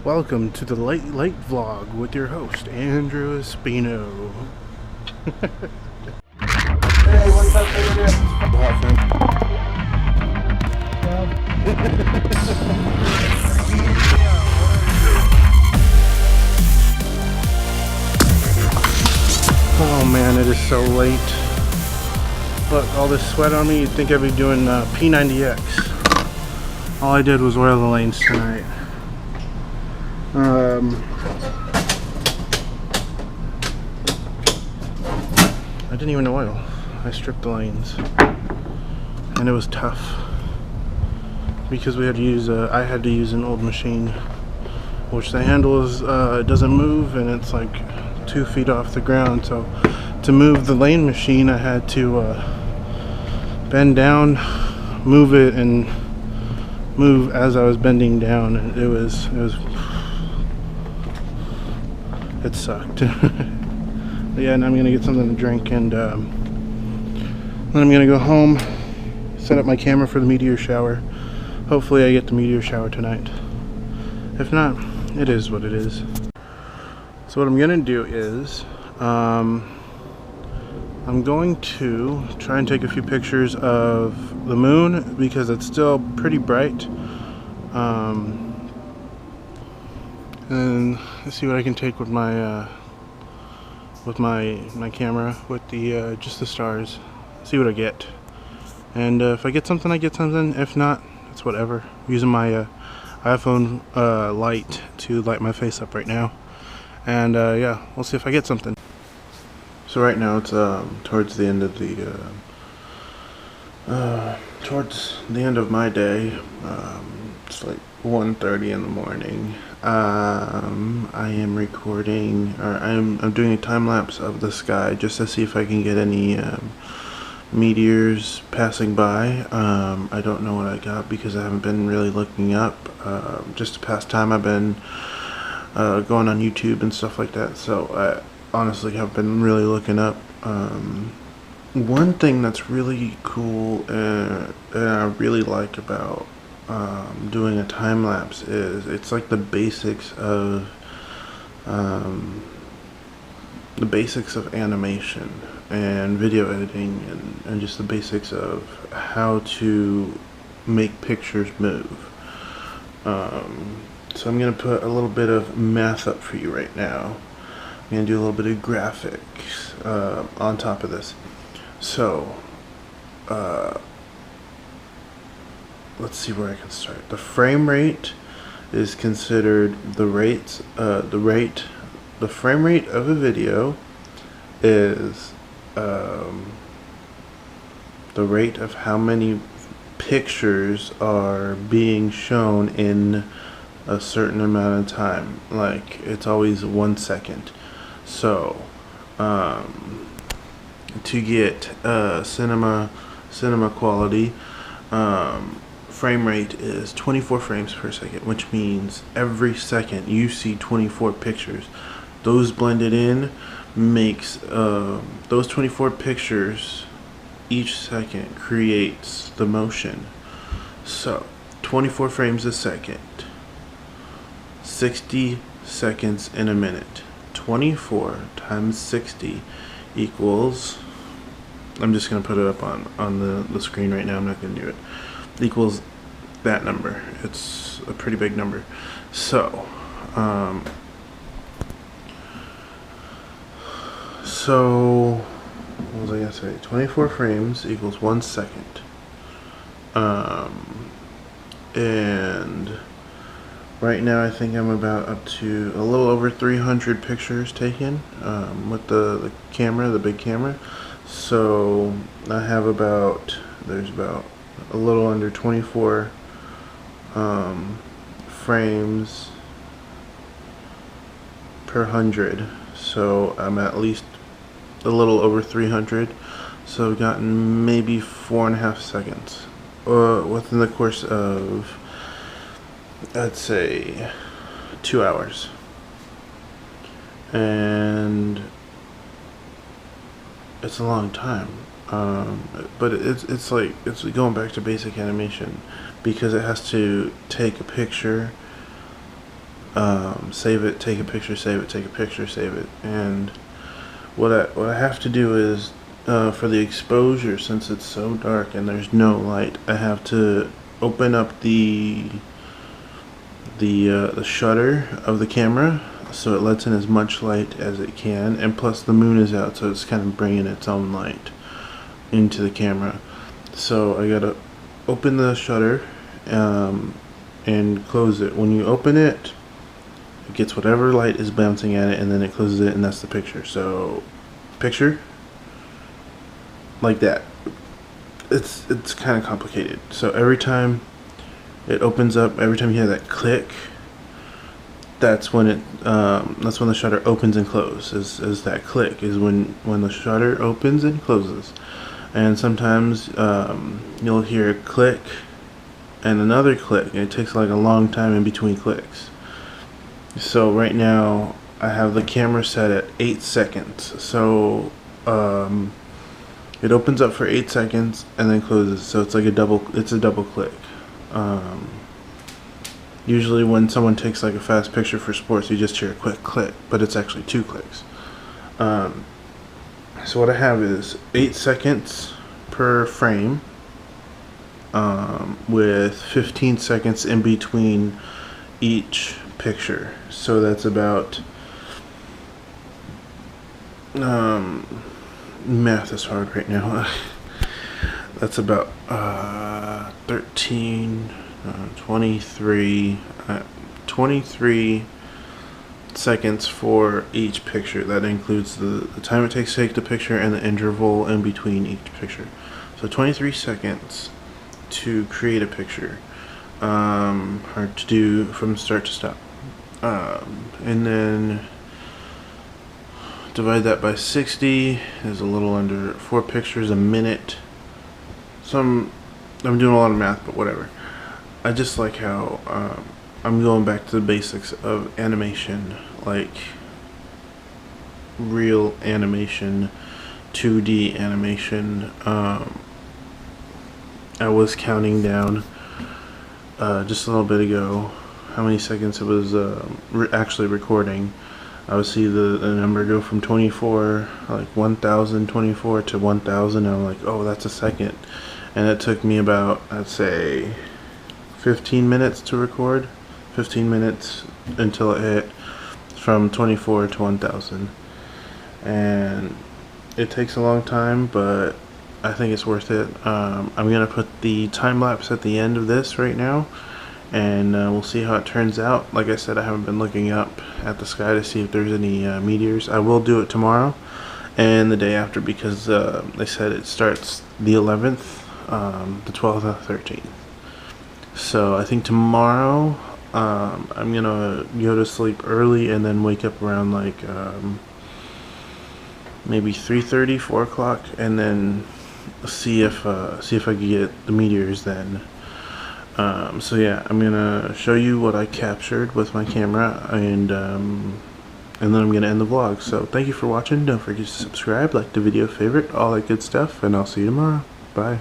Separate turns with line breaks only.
Welcome to the Late Late Vlog with your host, Andrew Espino.
Hey, what's up, internet?
Oh man, it is so late. Look, all this sweat on me, you'd think I'd be doing P90X. All I did was oil the lanes tonight. I didn't even oil. I stripped the lanes. And it was tough. Because we had to use I had to use an old machine, which the handle is it doesn't move, and it's like 2 feet off the ground. So to move the lane machine, I had to bend down, move it, and move as I was bending down, and it sucked. Yeah, and I'm gonna get something to drink, and then I'm gonna go home, set up my camera for the meteor shower. Hopefully I get the meteor shower tonight. If not, it is what it is. So what I'm gonna do is I'm going to try and take a few pictures of the moon because it's still pretty bright. And let's see what I can take with my camera with the just the stars. See what I get. And if I get something, I get something. If not, it's whatever. I'm using my iPhone light to light my face up right now. And yeah, we'll see if I get something. So right now it's towards the end of my day. It's like 1:30 in the morning. I am recording, or I'm doing a time lapse of the sky just to see if I can get any meteors passing by. I don't know what I got because I haven't been really looking up. Just the past time I've been going on YouTube and stuff like that, so I honestly have been really looking up. One thing that's really cool and I really like about doing a time lapse is it's like the basics of animation and video editing, and just the basics of how to make pictures move. So I'm gonna put a little bit of math up for you right now. I'm gonna do a little bit of graphics on top of this. So let's see where I can start. The frame rate is considered the frame rate of a video is the rate of how many pictures are being shown in a certain amount of time. Like, it's always 1 second. So to get cinema quality, frame rate is 24 frames per second, which means every second you see 24 pictures. Those blended in makes those 24 pictures each second creates the motion. So 24 frames a second, 60 seconds in a minute. 24 times 60 equals, I'm just going to put it up on the screen right now, I'm not going to do it, equals that number. It's a pretty big number. So what was I going to say? 24 frames equals 1 second. And right now I think I'm about up to a little over 300 pictures taken with the camera, the big camera. So I have there's about a little under 24 frames per 100. So I'm at least a little over 300. So I've gotten maybe 4.5 seconds within the course of, I'd say, 2 hours. And it's a long time. But it's going back to basic animation, because it has to take a picture save it, take a picture, save it, take a picture, save it. And what I have to do is, for the exposure, since it's so dark and there's no light, I have to open up the shutter of the camera so it lets in as much light as it can, and plus the moon is out, so it's kind of bringing its own light into the camera. So I gotta open the shutter and close it. When you open it, it gets whatever light is bouncing at it, and then it closes it, and that's the picture. So picture like that. It's kind of complicated. So every time it opens up, every time you hear that click, that's when the shutter opens and closes. Is that click is when the shutter opens and closes. And sometimes you'll hear a click and another click, and it takes like a long time in between clicks. So right now I have the camera set at 8 seconds. So it opens up for 8 seconds and then closes. So it's like a double click. Usually when someone takes like a fast picture for sports, you just hear a quick click, but it's actually 2 clicks. So what I have is 8 seconds per frame, with 15 seconds in between each picture. So that's about, math is hard right now. That's about 23 seconds for each picture. That includes the time it takes to take the picture and the interval in between each picture. So 23 seconds to create a picture, or to do from start to stop, and then divide that by 60 is a little under 4 pictures a minute. I'm doing a lot of math, but whatever. I just like how I'm going back to the basics of animation, like real animation, 2D animation. I was counting down just a little bit ago how many seconds it was actually recording. I would see the number go from 24, like 1024 to 1000, and I'm like, oh, that's a second. And it took me about, I'd say, 15 minutes to record. 15 minutes until it hit from 24 to 1000. And it takes a long time, but I think it's worth it. I'm going to put the time lapse at the end of this right now, and we'll see how it turns out. Like I said, I haven't been looking up at the sky to see if there's any meteors. I will do it tomorrow and the day after, because they said it starts the 11th, the 12th, and the 13th. So I think tomorrow I'm gonna go to sleep early and then wake up around like maybe 3:30, 4 o'clock, and then see if I can get the meteors then. So yeah, I'm gonna show you what I captured with my camera, and then I'm gonna end the vlog. So thank you for watching. Don't forget to subscribe, like the video, favorite, all that good stuff, and I'll see you tomorrow. Bye.